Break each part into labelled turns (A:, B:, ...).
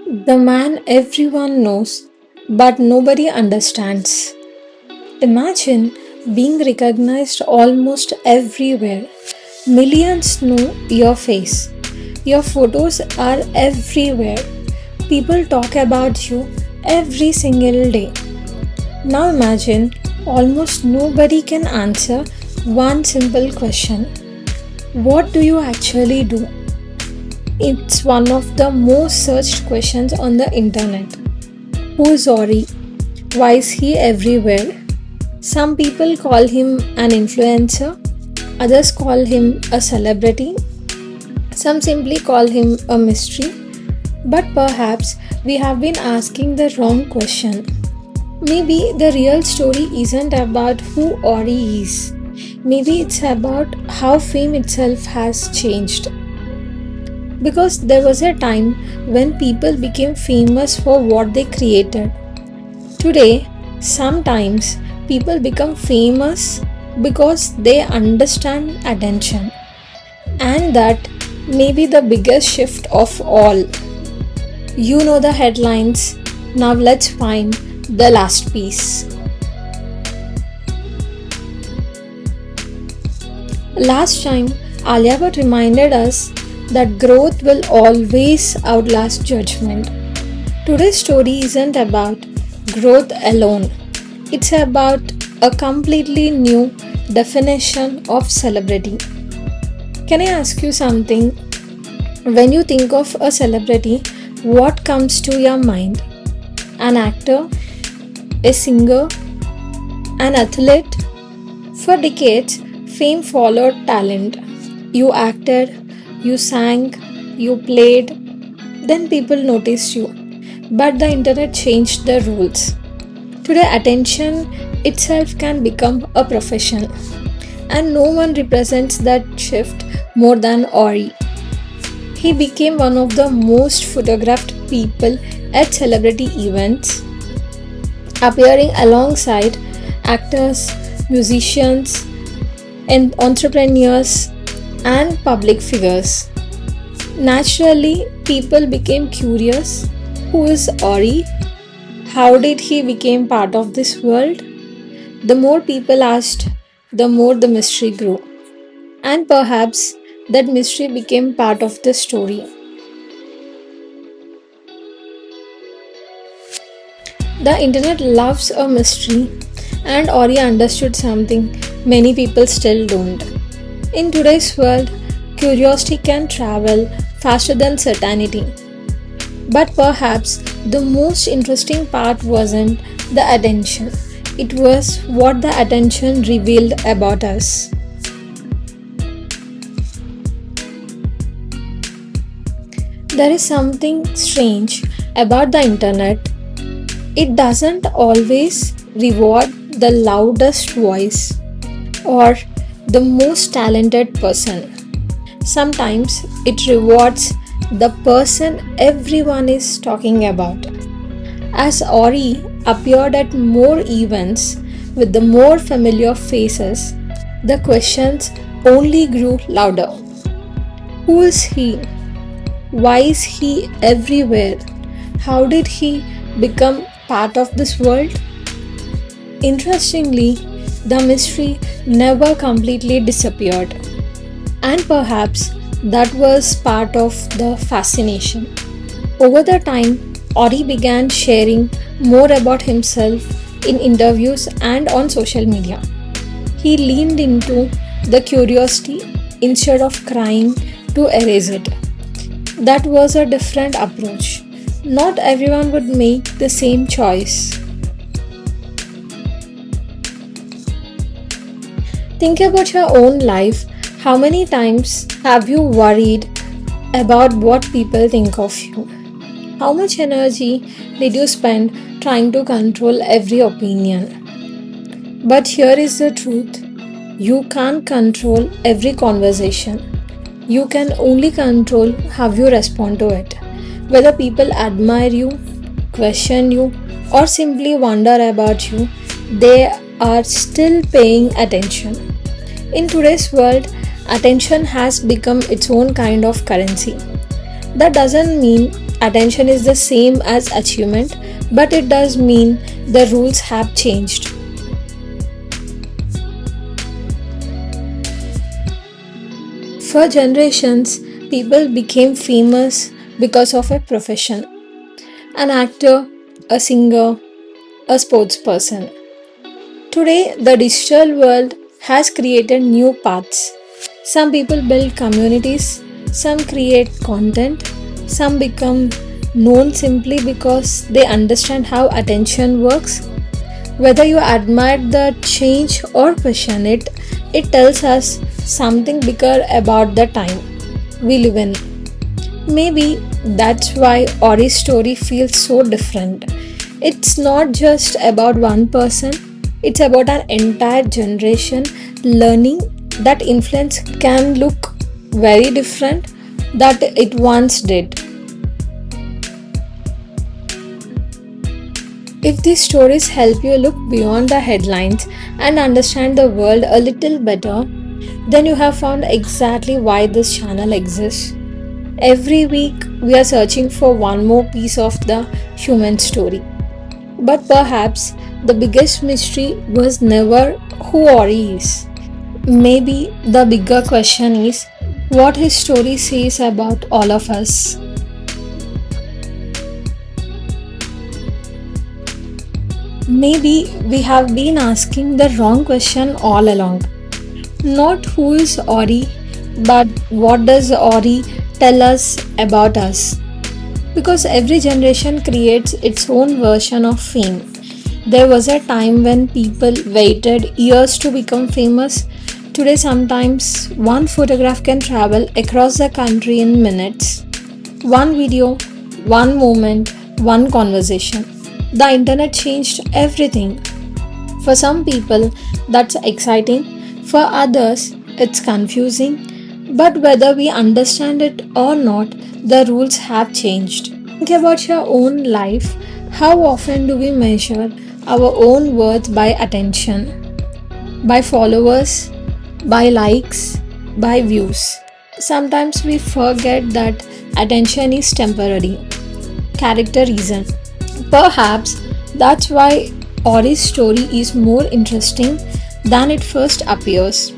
A: The man everyone knows, but nobody understands. Imagine being recognized almost everywhere. Millions know your face. Your photos are everywhere. People talk about you every single day. Now imagine almost nobody can answer one simple question. What do you actually do? It's one of the most searched questions on the internet. Who is Orry? Why is he everywhere? Some people call him an influencer, others call him a celebrity, some simply call him a mystery. But perhaps we have been asking the wrong question. Maybe the real story isn't about who Orry is. Maybe it's about how fame itself has changed. Because there was a time when people became famous for what they created. Today, sometimes people become famous because they understand attention. And that may be the biggest shift of all. You know the headlines. Now let's find the last piece. Last time, Alia Bhatt reminded us that growth will always outlast judgment. Today's story isn't about growth alone, it's about a completely new definition of celebrity. Can I ask you something? When you think of a celebrity, what comes to your mind? An actor? A singer? An athlete? For decades, fame followed talent. You acted, you sang, you played, then people noticed you. But the internet changed the rules. Today, attention itself can become a profession, and no one represents that shift more than Orry. He became one of the most photographed people at celebrity events, appearing alongside actors, musicians, and entrepreneurs and public figures. Naturally, people became curious. Who is Orry? How did he become part of this world? The more people asked, the more the mystery grew. And perhaps that mystery became part of the story. The internet loves a mystery, and Orry understood something many people still don't. In today's world, curiosity can travel faster than certainty. But perhaps the most interesting part wasn't the attention, it was what the attention revealed about us. There is something strange about the internet. It doesn't always reward the loudest voice or the most talented person. Sometimes it rewards the person everyone is talking about. As Orry appeared at more events with the more familiar faces, the questions only grew louder. Who is he? Why is he everywhere? How did he become part of this world? Interestingly, the mystery never completely disappeared. And perhaps that was part of the fascination. Over the time, Orry began sharing more about himself in interviews and on social media. He leaned into the curiosity instead of crying to erase it. That was a different approach. Not everyone would make the same choice. Think about your own life. How many times have you worried about what people think of you? How much energy did you spend trying to control every opinion? But here is the truth. You can't control every conversation. You can only control how you respond to it. Whether people admire you, question you, or simply wonder about you, they are still paying attention. In today's world, attention has become its own kind of currency. That doesn't mean Attention is the same as achievement, but it does mean the rules have changed. For generations, people became famous because of a profession: an actor, a singer, a sports person. Today, the digital world has created new paths. Some people build communities, some create content, some become known simply because they understand how attention works. Whether you admire the change or question it, it tells us something bigger about the time we live in. Maybe that's why Ori's story feels so different. It's not just about one person, it's about an entire generation learning that influence can look very different that it once did. If these stories help you look beyond the headlines and understand the world a little better, then you have found exactly why this channel exists. Every week, we are searching for one more piece of the human story. But perhaps the biggest mystery was never who Ori is. Maybe the bigger question is what his story says about all of us. Maybe we have been asking the wrong question all along. Not who is Ori, but what does Ori tell us about us? Because every generation creates its own version of fame. There was a time when people waited years to become famous. Today, sometimes one photograph can travel across the country in minutes. One video, one moment, one conversation. The internet changed everything. For some people, that's exciting. For others, it's confusing. But whether we understand it or not, the rules have changed. Think about your own life. How often do we measure our own worth by attention? By followers? By likes? By views? Sometimes we forget that attention is temporary. Character reason. Perhaps that's why Ori's story is more interesting than it first appears.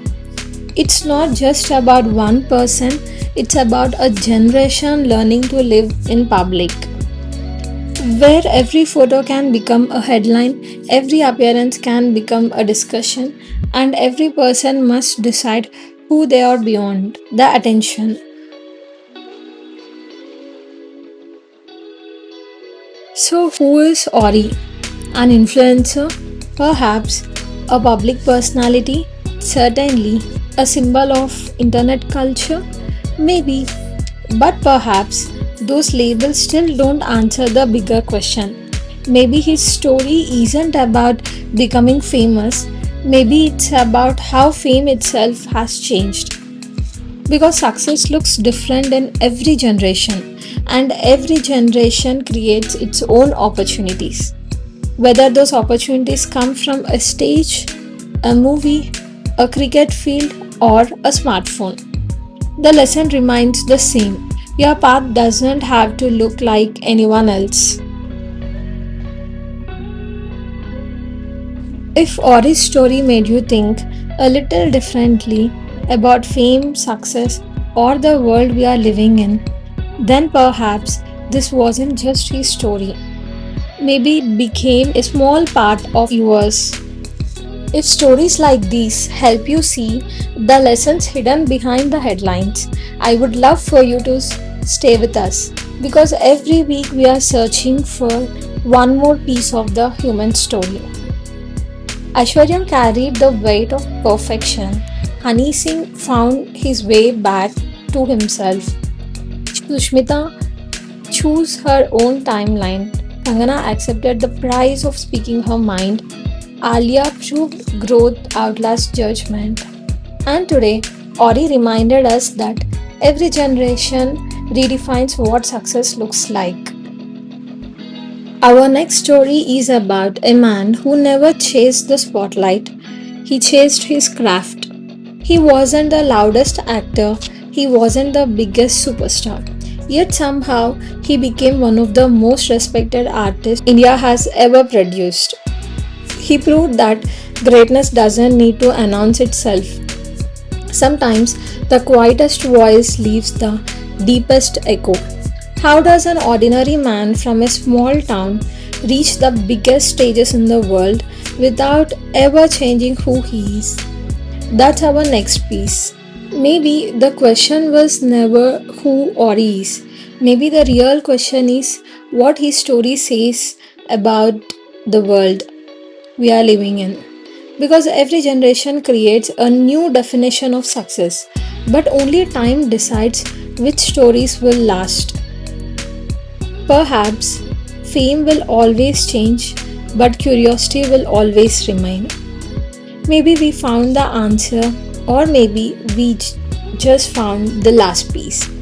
A: It's not just about one person, it's about a generation learning to live in public. Where every photo can become a headline, every appearance can become a discussion, and every person must decide who they are beyond the attention. So, who is Ori? An influencer? Perhaps a public personality? Certainly a symbol of internet culture? Maybe. But perhaps those labels still don't answer the bigger question. Maybe his story isn't about becoming famous, maybe it's about how fame itself has changed. Because success looks different in every generation, and every generation creates its own opportunities. Whether those opportunities come from a stage, a movie, a cricket field, or a smartphone, the lesson remains the same. Your path doesn't have to look like anyone else. If Ori's story made you think a little differently about fame, success, or the world we are living in, then perhaps this wasn't just his story. Maybe it became a small part of yours. If stories like these help you see the lessons hidden behind the headlines, I would love for you to stay with us because every week we are searching for one more piece of the human story. Aishwaryam carried the weight of perfection. Honey Singh found his way back to himself. Sushmita chose her own timeline. Kangana accepted the price of speaking her mind. Alia proved growth outlasts judgment. And today, Ori reminded us that every generation redefines what success looks like. Our next story is about a man who never chased the spotlight. He chased his craft. He wasn't the loudest actor, he wasn't the biggest superstar. Yet somehow he became one of the most respected artists India has ever produced. He proved that greatness doesn't need to announce itself. Sometimes the quietest voice leaves the deepest echo. How does an ordinary man from a small town reach the biggest stages in the world without ever changing who he is? That's our next piece. Maybe the question was never who Orry is. Maybe the real question is what his story says about the world we are living in. Because every generation creates a new definition of success, but only time decides which stories will last. Perhaps fame will always change, but curiosity will always remain. Maybe we found the answer, or maybe we just found the last piece.